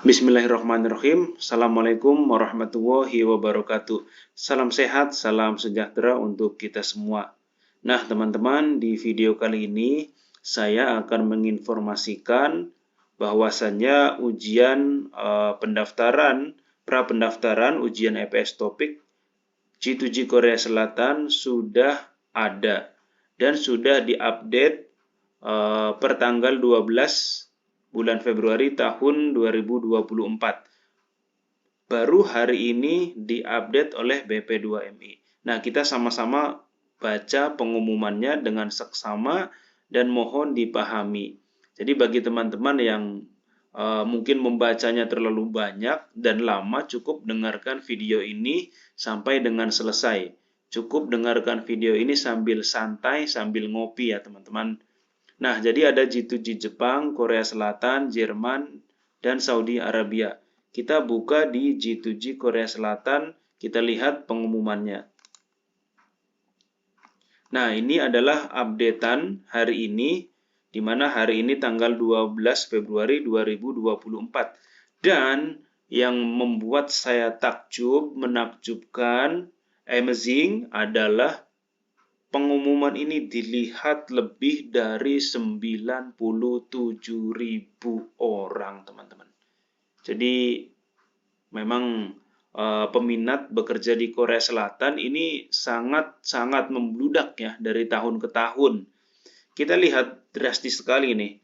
Bismillahirrahmanirrahim. Assalamualaikum warahmatullahi wabarakatuh. Salam sehat, salam sejahtera untuk kita semua. Nah, teman-teman, di video kali ini saya akan menginformasikan bahwasannya ujian pra-pendaftaran ujian EPS Topik G2G Korea Selatan sudah ada dan sudah diupdate per tanggal 12 bulan Februari tahun 2024. Baru hari ini diupdate oleh BP2MI. Nah, kita sama-sama baca pengumumannya dengan seksama dan mohon dipahami. Jadi bagi teman-teman yang mungkin membacanya terlalu banyak dan lama, cukup dengarkan video ini sampai dengan selesai. Cukup dengarkan video ini sambil santai, sambil ngopi ya teman-teman. Nah, jadi ada G2G Jepang, Korea Selatan, Jerman, dan Saudi Arabia. Kita buka di G2G Korea Selatan, kita lihat pengumumannya. Nah, ini adalah updatean hari ini, di mana hari ini tanggal 12 Februari 2024. Dan yang membuat saya takjub, menakjubkan, amazing adalah pengumuman ini dilihat lebih dari 97.000 orang, teman-teman. Jadi memang peminat bekerja di Korea Selatan ini sangat-sangat membludak ya dari tahun ke tahun. Kita lihat drastis sekali nih.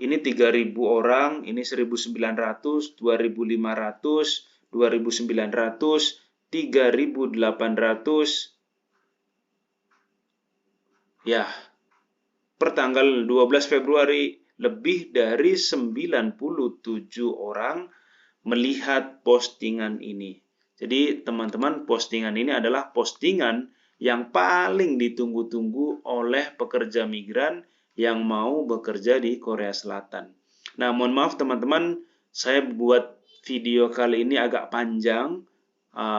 Ini 3.000 orang, ini 1.900, 2.500, 2.900, 3.800. Ya, per tanggal 12 Februari lebih dari 97 orang melihat postingan ini. Jadi teman-teman, postingan ini adalah postingan yang paling ditunggu-tunggu oleh pekerja migran yang mau bekerja di Korea Selatan. Nah, mohon maaf teman-teman, saya buat video kali ini agak panjang,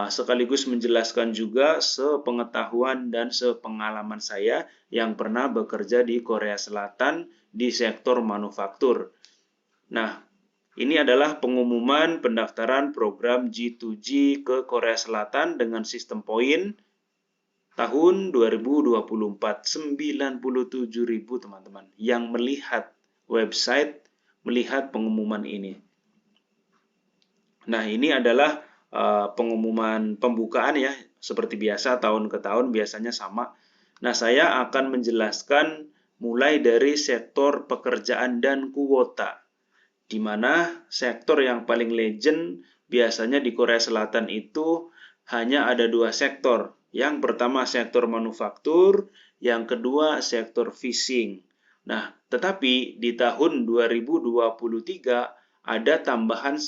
sekaligus menjelaskan juga sepengetahuan dan sepengalaman saya yang pernah bekerja di Korea Selatan di sektor manufaktur. Nah, ini adalah pengumuman pendaftaran program G2G ke Korea Selatan dengan sistem poin tahun 2024. 97.000 teman-teman yang melihat website, melihat pengumuman ini. Nah, ini adalah pengumuman pembukaan ya, seperti biasa tahun ke tahun biasanya sama. Nah, saya akan menjelaskan mulai dari sektor pekerjaan dan kuota, di mana sektor yang paling legend biasanya di Korea Selatan itu hanya ada 2 sektor. Yang pertama sektor manufaktur, yang kedua sektor fishing. Nah, tetapi di tahun 2023 ada tambahan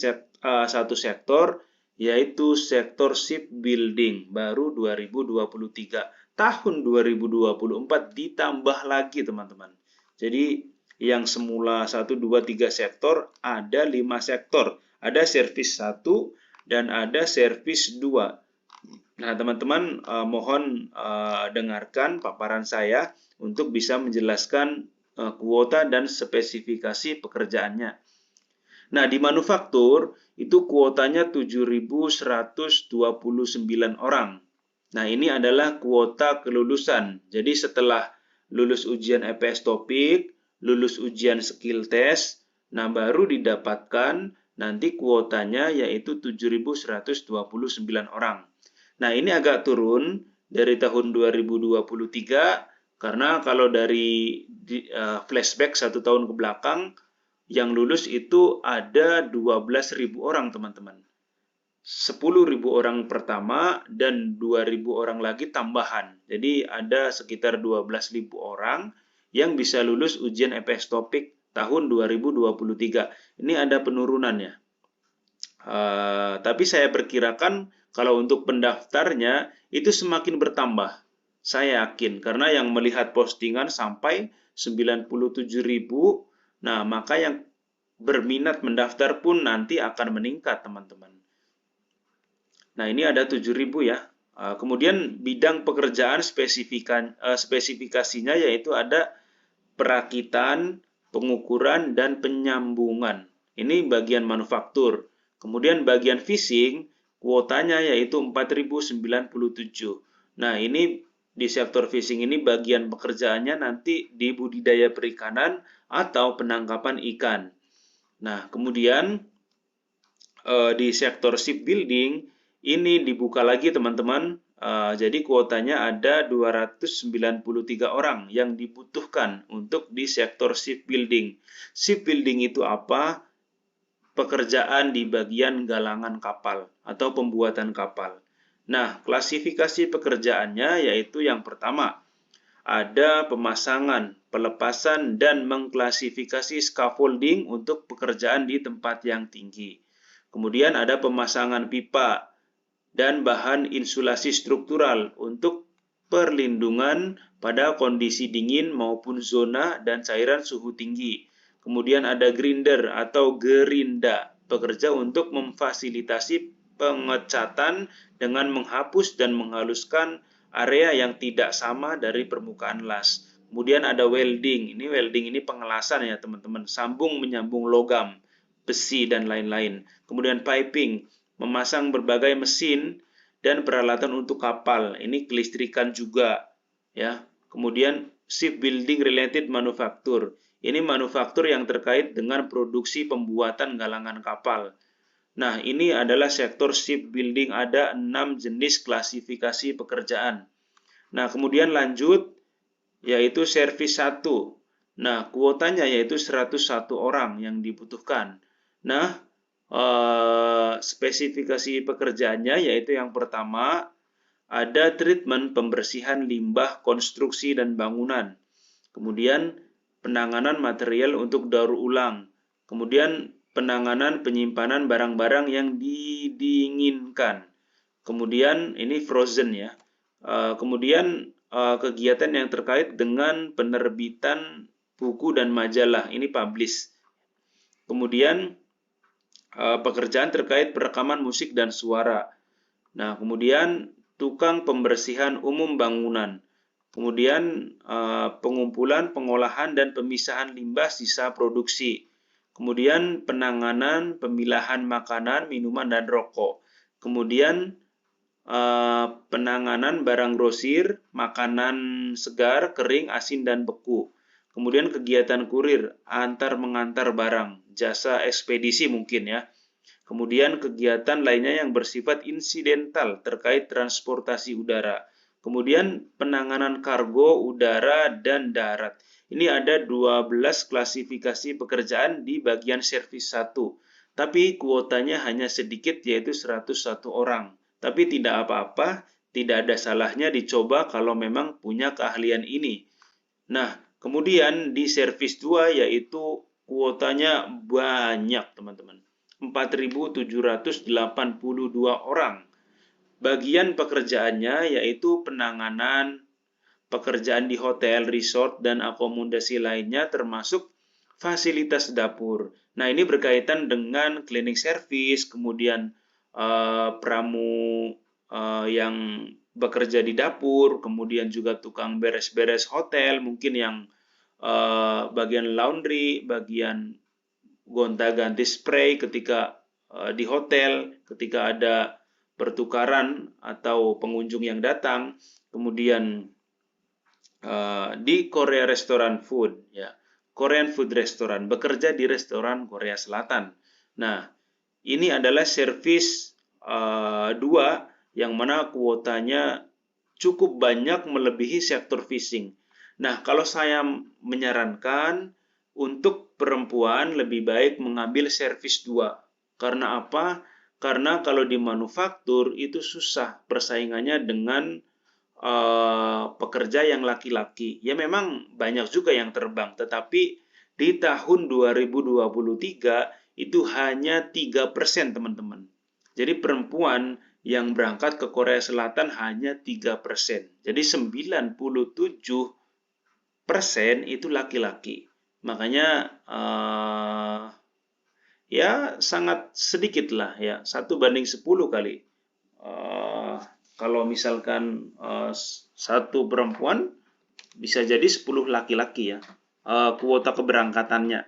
satu sektor, yaitu sektor shipbuilding, baru 2023. Tahun 2024 ditambah lagi teman-teman. Jadi yang semula 1, 2, 3 sektor, ada 5 sektor. Ada servis 1 dan ada servis 2. Nah teman-teman, mohon dengarkan paparan saya untuk bisa menjelaskan kuota dan spesifikasi pekerjaannya. Nah, di manufaktur itu kuotanya 7.129 orang. Nah, ini adalah kuota kelulusan. Jadi setelah lulus ujian EPS Topik, lulus ujian skill test, nah baru didapatkan nanti kuotanya yaitu 7.129 orang. Nah, ini agak turun dari tahun 2023 karena kalau dari flashback 1 tahun ke belakang, yang lulus itu ada 12.000 orang teman-teman. 10.000 orang pertama dan 2.000 orang lagi tambahan. Jadi ada sekitar 12.000 orang yang bisa lulus ujian EPS Topik tahun 2023. Ini ada penurunannya. Tapi saya perkirakan kalau untuk pendaftarnya itu semakin bertambah. Saya yakin karena yang melihat postingan sampai 97.000. Nah, maka yang berminat mendaftar pun nanti akan meningkat, teman-teman. Nah, ini ada 7.000 ya. Kemudian bidang pekerjaan spesifikasinya yaitu ada perakitan, pengukuran, dan penyambungan. Ini bagian manufaktur. Kemudian bagian fishing, kuotanya yaitu 4.097. Nah, ini di sektor fishing ini bagian pekerjaannya nanti di budidaya perikanan atau penangkapan ikan. Nah, kemudian di sektor shipbuilding ini dibuka lagi teman-teman. Jadi kuotanya ada 293 orang yang dibutuhkan untuk di sektor shipbuilding. Shipbuilding itu apa? Pekerjaan di bagian galangan kapal atau pembuatan kapal. Nah, klasifikasi pekerjaannya yaitu yang pertama, ada pemasangan, pelepasan, dan mengklasifikasi scaffolding untuk pekerjaan di tempat yang tinggi. Kemudian ada pemasangan pipa dan bahan insulasi struktural untuk perlindungan pada kondisi dingin maupun zona dan cairan suhu tinggi. Kemudian ada grinder atau gerinda, bekerja untuk memfasilitasi pengecatan dengan menghapus dan menghaluskan area yang tidak sama dari permukaan las. Kemudian ada welding. Welding ini pengelasan ya teman-teman, sambung menyambung logam, besi dan lain-lain. Kemudian piping, memasang berbagai mesin dan peralatan untuk kapal. Ini kelistrikan juga ya. Kemudian shipbuilding related manufacture. Ini manufaktur yang terkait dengan produksi pembuatan galangan kapal. Nah, ini adalah sektor shipbuilding, ada 6 jenis klasifikasi pekerjaan. Nah, kemudian lanjut yaitu servis 1. Nah, kuotanya yaitu 101 orang yang dibutuhkan. Nah, spesifikasi pekerjaannya yaitu yang pertama ada treatment pembersihan limbah konstruksi dan bangunan. Kemudian penanganan material untuk daur ulang. Kemudian penanganan penyimpanan barang-barang yang didinginkan. Kemudian ini frozen ya. Kemudian kegiatan yang terkait dengan penerbitan buku dan majalah, ini publish. Kemudian pekerjaan terkait perekaman musik dan suara. Nah, kemudian tukang pembersihan umum bangunan. Kemudian pengumpulan, pengolahan, dan pemisahan limbah sisa produksi. Kemudian penanganan, pemilahan makanan, minuman, dan rokok. Kemudian penanganan barang grosir, makanan segar, kering, asin, dan beku. Kemudian kegiatan kurir, antar mengantar barang, jasa ekspedisi mungkin ya. Kemudian kegiatan lainnya yang bersifat insidental terkait transportasi udara. Kemudian penanganan kargo udara dan darat. Ini ada 12 klasifikasi pekerjaan di bagian servis 1. Tapi kuotanya hanya sedikit yaitu 101 orang. Tapi tidak apa-apa, tidak ada salahnya dicoba kalau memang punya keahlian ini. Nah, kemudian di servis 2 yaitu kuotanya banyak teman-teman. 4.782 orang. Bagian pekerjaannya yaitu penanganan pekerjaan di hotel, resort, dan akomodasi lainnya termasuk fasilitas dapur. Nah, ini berkaitan dengan cleaning service, kemudian pramu yang bekerja di dapur, kemudian juga tukang beres-beres hotel, mungkin yang bagian laundry, bagian gonta-ganti spray ketika di hotel, ketika ada pertukaran atau pengunjung yang datang, kemudian di Korea Restoran Food, ya, Korean Food Restaurant, bekerja di restoran Korea Selatan. Nah, ini adalah servis 2 yang mana kuotanya cukup banyak melebihi sektor fishing. Nah, kalau saya menyarankan untuk perempuan lebih baik mengambil servis 2. Karena apa? Karena kalau di manufaktur itu susah persaingannya dengan pekerja yang laki-laki. Ya memang banyak juga yang terbang, tetapi di tahun 2023 itu hanya 3% teman-teman. Jadi perempuan yang berangkat ke Korea Selatan hanya 3%. Jadi 97% itu laki-laki. Makanya ya sangat sedikit lah ya, 1:10 kali. Kalau misalkan 1 perempuan bisa jadi 10 laki-laki ya kuota keberangkatannya.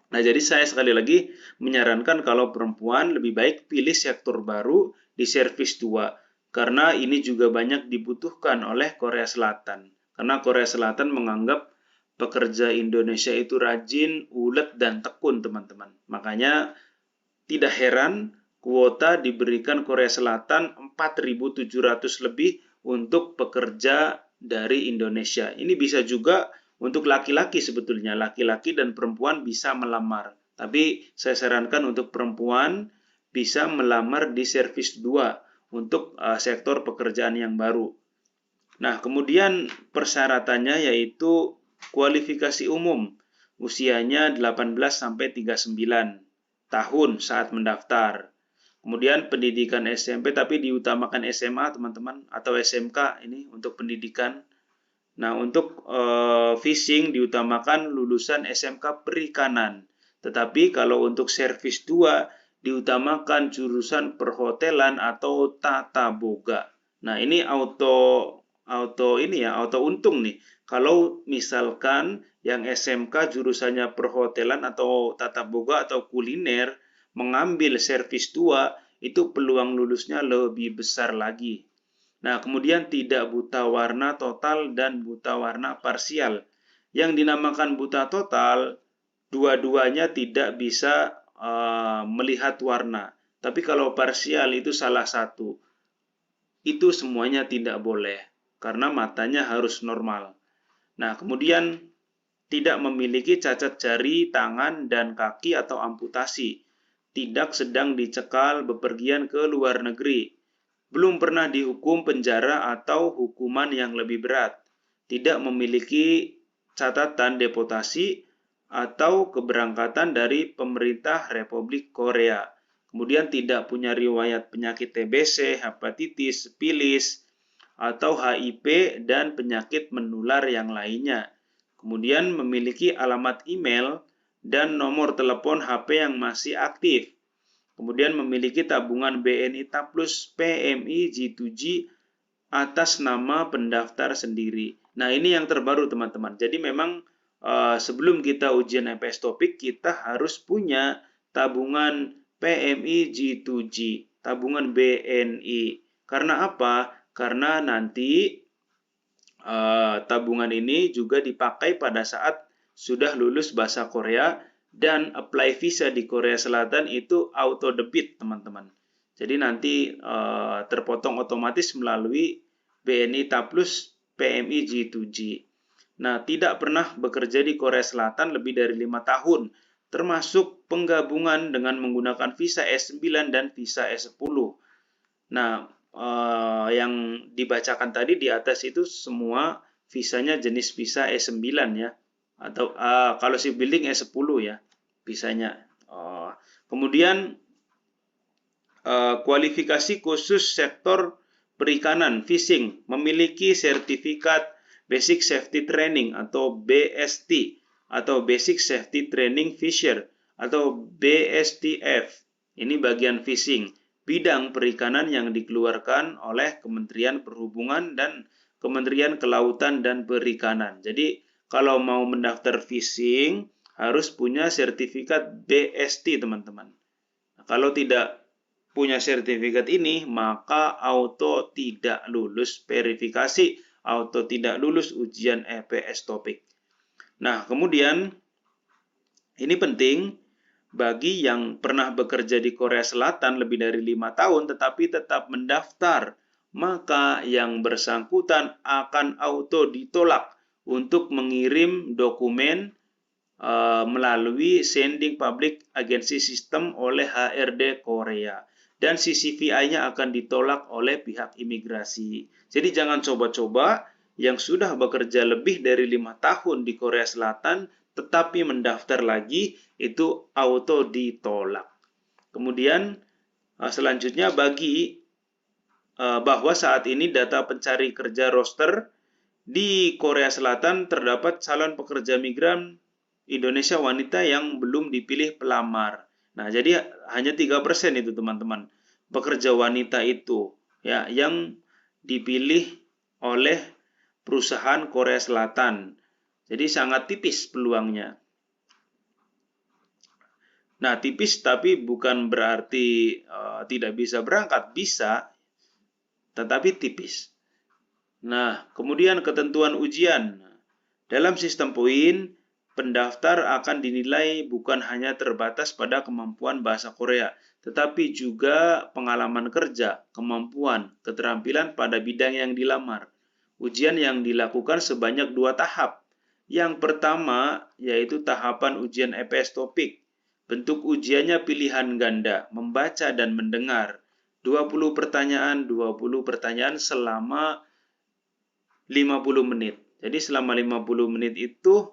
Nah, jadi saya sekali lagi menyarankan kalau perempuan lebih baik pilih sektor baru di servis 2 karena ini juga banyak dibutuhkan oleh Korea Selatan. Karena Korea Selatan menganggap pekerja Indonesia itu rajin, ulet, dan tekun, teman-teman. Makanya tidak heran kuota diberikan Korea Selatan 4.700 lebih untuk pekerja dari Indonesia. Ini bisa juga untuk laki-laki sebetulnya, laki-laki dan perempuan bisa melamar. Tapi saya sarankan untuk perempuan bisa melamar di servis 2 untuk sektor pekerjaan yang baru. Nah, kemudian persyaratannya yaitu kualifikasi umum, usianya 18 sampai 39 tahun saat mendaftar. Kemudian pendidikan SMP tapi diutamakan SMA, teman-teman, atau SMK ini untuk pendidikan. Nah, untuk phishing diutamakan lulusan SMK Perikanan. Tetapi kalau untuk servis 2 diutamakan jurusan perhotelan atau tata boga. Nah, ini auto untung nih. Kalau misalkan yang SMK jurusannya perhotelan atau tata boga atau kuliner mengambil servis 2, itu peluang lulusnya lebih besar lagi. Nah, kemudian tidak buta warna total dan buta warna parsial. Yang dinamakan buta total, dua-duanya tidak bisa melihat warna. Tapi kalau parsial itu salah satu. Itu semuanya tidak boleh, karena matanya harus normal. Nah, kemudian tidak memiliki cacat jari, tangan, dan kaki atau amputasi. Tidak sedang dicekal bepergian ke luar negeri. Belum pernah dihukum penjara atau hukuman yang lebih berat. Tidak memiliki catatan deportasi atau keberangkatan dari pemerintah Republik Korea. Kemudian tidak punya riwayat penyakit TBC, hepatitis, sifilis, atau HIV dan penyakit menular yang lainnya. Kemudian memiliki alamat email dan nomor telepon HP yang masih aktif. Kemudian memiliki tabungan BNI Taplus PMI G2G atas nama pendaftar sendiri. Nah, ini yang terbaru, teman-teman. Jadi memang sebelum kita ujian MPS topik, kita harus punya tabungan PMI G2G, tabungan BNI. Karena apa? Karena nanti tabungan ini juga dipakai pada saat sudah lulus bahasa Korea dan apply visa di Korea Selatan itu auto debit, teman-teman. Jadi nanti terpotong otomatis melalui BNI Taplus PMI G2G. Nah, tidak pernah bekerja di Korea Selatan lebih dari 5 tahun, termasuk penggabungan dengan menggunakan visa S9 dan visa S10. Nah, yang dibacakan tadi di atas itu semua visanya jenis visa E9 ya, atau kalau shipbuilding E10 ya visanya. Kemudian kualifikasi khusus sektor perikanan fishing memiliki sertifikat Basic Safety Training atau BST atau Basic Safety Training Fisher atau BSTF. Ini bagian fishing, bidang perikanan yang dikeluarkan oleh Kementerian Perhubungan dan Kementerian Kelautan dan Perikanan. Jadi kalau mau mendaftar fishing harus punya sertifikat BST, teman-teman. Nah, kalau tidak punya sertifikat ini, maka auto tidak lulus verifikasi, auto tidak lulus ujian EPS topik. Nah, kemudian ini penting bagi yang pernah bekerja di Korea Selatan lebih dari 5 tahun tetapi tetap mendaftar, maka yang bersangkutan akan auto ditolak untuk mengirim dokumen melalui Sending Public Agency System oleh HRD Korea. Dan CCVI-nya akan ditolak oleh pihak imigrasi. Jadi jangan coba-coba yang sudah bekerja lebih dari 5 tahun di Korea Selatan tetapi mendaftar lagi, itu auto ditolak. Kemudian selanjutnya bagi bahwa saat ini data pencari kerja roster di Korea Selatan terdapat calon pekerja migran Indonesia wanita yang belum dipilih pelamar. Nah, jadi hanya 3% itu, teman-teman. Pekerja wanita itu ya yang dipilih oleh perusahaan Korea Selatan. Jadi sangat tipis peluangnya. Nah, tipis tapi bukan berarti tidak bisa berangkat, bisa, tetapi tipis. Nah, kemudian ketentuan ujian. Dalam sistem poin, pendaftar akan dinilai bukan hanya terbatas pada kemampuan bahasa Korea, tetapi juga pengalaman kerja, kemampuan, keterampilan pada bidang yang dilamar. Ujian yang dilakukan sebanyak 2 tahap. Yang pertama yaitu tahapan ujian EPS topik. Bentuk ujiannya pilihan ganda, membaca dan mendengar. 20 pertanyaan selama 50 menit. Jadi selama 50 menit itu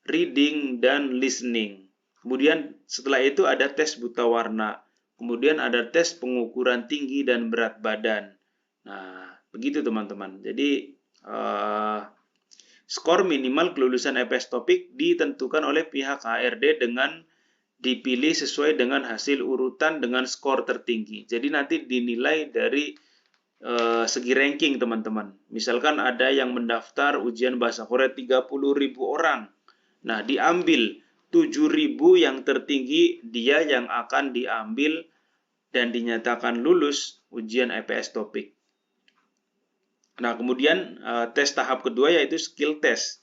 reading dan listening. Kemudian setelah itu ada tes buta warna. Kemudian ada tes pengukuran tinggi dan berat badan. Nah, begitu teman-teman. Jadi skor minimal kelulusan EPS topik ditentukan oleh pihak HRD dengan dipilih sesuai dengan hasil urutan dengan skor tertinggi. Jadi nanti dinilai dari segi ranking teman-teman. Misalkan ada yang mendaftar ujian bahasa Korea 30.000 orang. Nah, diambil 7.000 yang tertinggi, dia yang akan diambil dan dinyatakan lulus ujian EPS topik. Nah, kemudian tes tahap kedua yaitu skill test.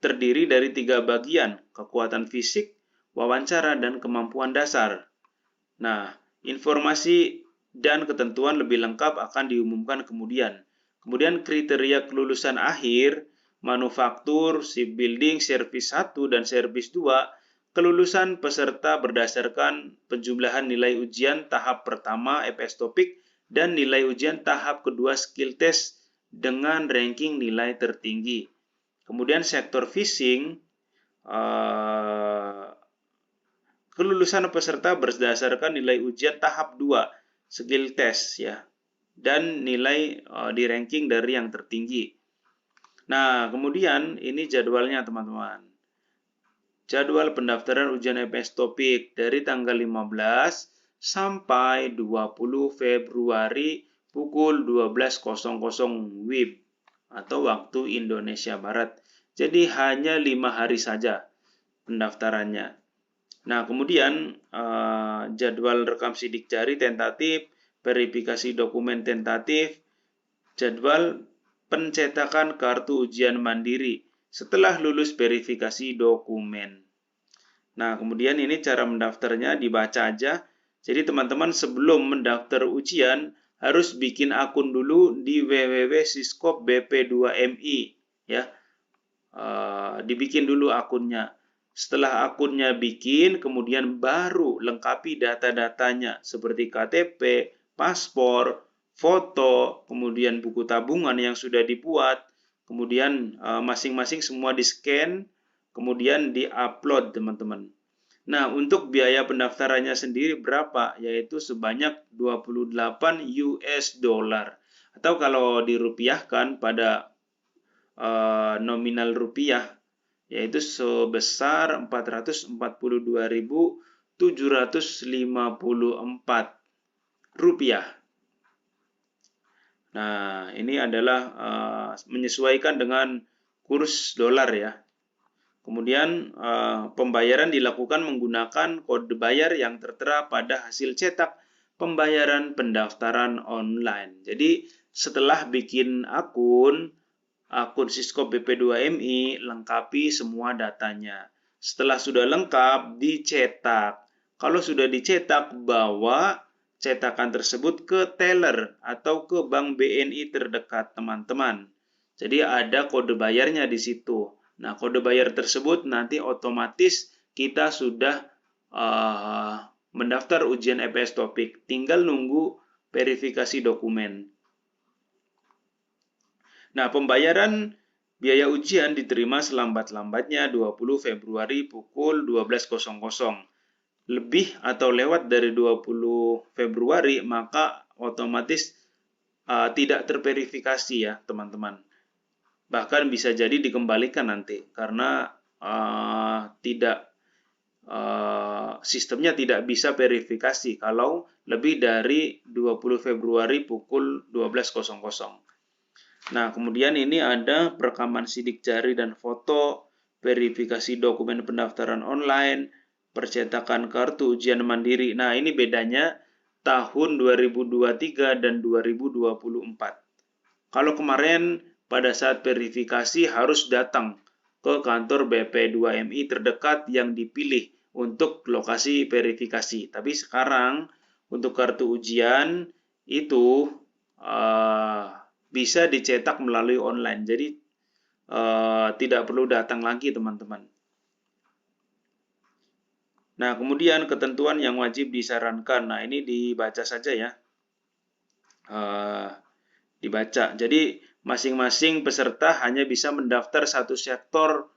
Terdiri dari 3 bagian, kekuatan fisik, wawancara, dan kemampuan dasar. Nah, informasi dan ketentuan lebih lengkap akan diumumkan kemudian. Kemudian kriteria kelulusan akhir, manufaktur, shipbuilding, servis 1 dan servis 2, kelulusan peserta berdasarkan penjumlahan nilai ujian tahap pertama EPS topik dan nilai ujian tahap kedua skill test dengan ranking nilai tertinggi. Kemudian sektor phishing, kelulusan peserta berdasarkan nilai ujian tahap 2 skill test ya dan nilai di ranking dari yang tertinggi. Nah, kemudian ini jadwalnya teman-teman. Jadwal pendaftaran ujian EPS topik dari tanggal 15 sampai 20 Februari pukul 12.00 WIB atau waktu Indonesia Barat. Jadi hanya 5 hari saja pendaftarannya. Nah, kemudian jadwal rekam sidik jari tentatif, verifikasi dokumen tentatif, jadwal pencetakan kartu ujian mandiri setelah lulus verifikasi dokumen. Nah, kemudian ini cara mendaftarnya dibaca aja. Jadi teman-teman sebelum mendaftar ujian harus bikin akun dulu di www.siskop.bp2mi ya. Dibikin dulu akunnya. Setelah akunnya bikin, kemudian baru lengkapi data-datanya seperti KTP, paspor, foto, kemudian buku tabungan yang sudah dibuat, kemudian masing-masing semua di-scan, kemudian di-upload teman-teman. Nah, untuk biaya pendaftarannya sendiri berapa? Yaitu sebanyak 28 US dollar. Atau kalau dirupiahkan pada nominal rupiah, yaitu sebesar 442.754 rupiah. Nah, ini adalah menyesuaikan dengan kurs dolar ya. Kemudian pembayaran dilakukan menggunakan kode bayar yang tertera pada hasil cetak pembayaran pendaftaran online. Jadi setelah bikin akun Siskop BP2MI, lengkapi semua datanya. Setelah sudah lengkap, dicetak. Kalau sudah dicetak, bawa cetakan tersebut ke teller atau ke bank BNI terdekat teman-teman. Jadi ada kode bayarnya di situ. Nah, kode bayar tersebut nanti otomatis kita sudah mendaftar ujian EPS topik. Tinggal nunggu verifikasi dokumen. Nah, pembayaran biaya ujian diterima selambat-lambatnya 20 Februari pukul 12.00. Lebih atau lewat dari 20 Februari, maka otomatis tidak terverifikasi ya, teman-teman. Bahkan bisa jadi dikembalikan nanti, karena sistemnya tidak bisa verifikasi kalau lebih dari 20 Februari pukul 12.00. Nah, kemudian ini ada perekaman sidik jari dan foto, verifikasi dokumen pendaftaran online, percetakan kartu ujian mandiri. Nah, ini bedanya tahun 2023 dan 2024. Kalau kemarin pada saat verifikasi harus datang ke kantor BP2MI terdekat yang dipilih untuk lokasi verifikasi. Tapi sekarang untuk kartu ujian itu bisa dicetak melalui online. Jadi tidak perlu datang lagi, teman-teman. Nah, kemudian ketentuan yang wajib disarankan. Nah, ini dibaca saja ya. Dibaca. Jadi, masing-masing peserta hanya bisa mendaftar satu sektor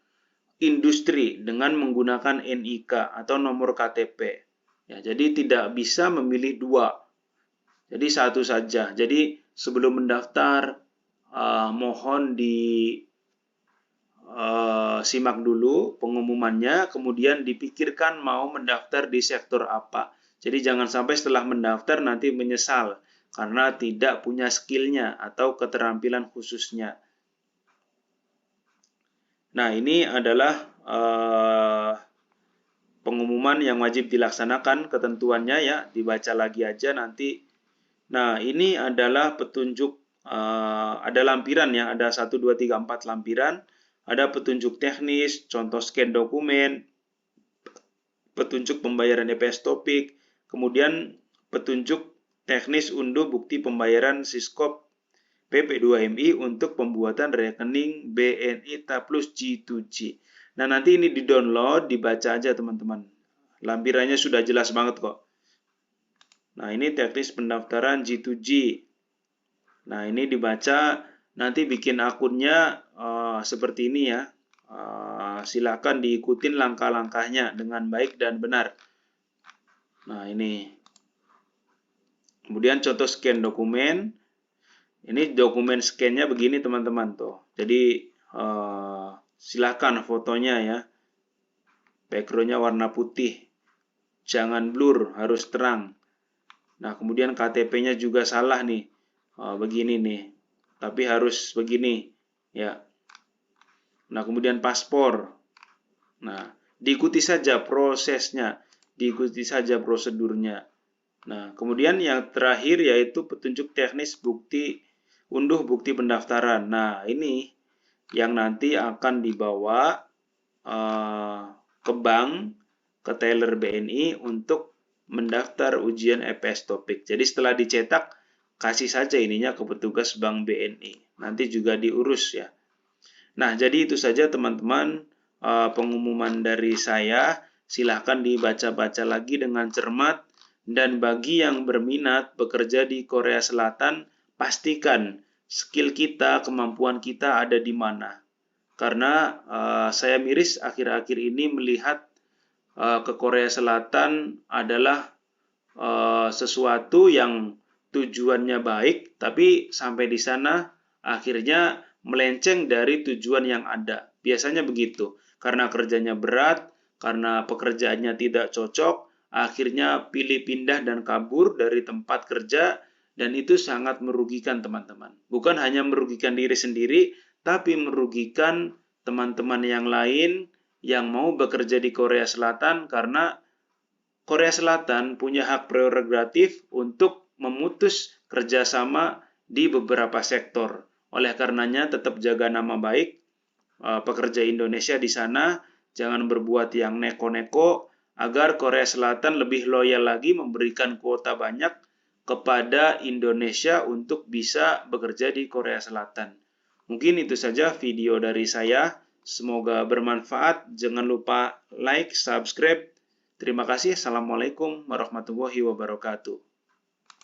industri dengan menggunakan NIK atau nomor KTP. Ya, jadi tidak bisa memilih dua. Jadi satu saja. Jadi sebelum mendaftar, mohon simak dulu pengumumannya, kemudian dipikirkan mau mendaftar di sektor apa. Jadi jangan sampai setelah mendaftar nanti menyesal karena tidak punya skillnya atau keterampilan khususnya. Nah, ini adalah pengumuman yang wajib dilaksanakan, ketentuannya ya, dibaca lagi aja nanti. Nah, ini adalah petunjuk, ada lampiran ya, ada 1, 2, 3, 4 lampiran. Ada petunjuk teknis, contoh scan dokumen, petunjuk pembayaran EPS Topik, kemudian petunjuk teknis unduh bukti pembayaran Siskop PP2MI untuk pembuatan rekening BNI Taplus G2G. Nah, nanti ini di-download, dibaca aja teman-teman. Lampirannya sudah jelas banget kok. Nah, ini teknis pendaftaran G2G. Nah, ini dibaca, nanti bikin akunnya seperti ini ya. Silakan diikutin langkah-langkahnya dengan baik dan benar. Nah, ini. Kemudian contoh scan dokumen. Ini dokumen scan-nya begini teman-teman tuh. Jadi silakan fotonya ya. Background-nya warna putih. Jangan blur, harus terang. Nah, kemudian KTP-nya juga salah nih. Begini nih. Tapi harus begini ya. Nah, kemudian paspor. Nah, diikuti saja prosesnya, diikuti saja prosedurnya. Nah, kemudian yang terakhir yaitu petunjuk teknis unduh bukti pendaftaran. Nah, ini yang nanti akan dibawa ke bank, ke teller BNI untuk mendaftar ujian EPS Topik. Jadi setelah dicetak, kasih saja ininya ke petugas bank BNI. Nanti juga diurus ya. Nah, jadi itu saja teman-teman pengumuman dari saya. Silahkan dibaca-baca lagi dengan cermat. Dan bagi yang berminat bekerja di Korea Selatan, pastikan skill kita, kemampuan kita ada di mana. Karena saya miris akhir-akhir ini melihat ke Korea Selatan adalah sesuatu yang tujuannya baik, tapi sampai di sana akhirnya melenceng dari tujuan yang ada. Biasanya begitu. Karena kerjanya berat, karena pekerjaannya tidak cocok, akhirnya pilih pindah dan kabur dari tempat kerja, dan itu sangat merugikan teman-teman. Bukan hanya merugikan diri sendiri, tapi merugikan teman-teman yang lain yang mau bekerja di Korea Selatan karena Korea Selatan punya hak prerogatif untuk memutus kerjasama di beberapa sektor. Oleh karenanya tetap jaga nama baik pekerja Indonesia di sana, jangan berbuat yang neko-neko agar Korea Selatan lebih loyal lagi memberikan kuota banyak kepada Indonesia untuk bisa bekerja di Korea Selatan. Mungkin itu saja video dari saya. Semoga bermanfaat. Jangan lupa like, subscribe. Terima kasih. Assalamualaikum warahmatullahi wabarakatuh.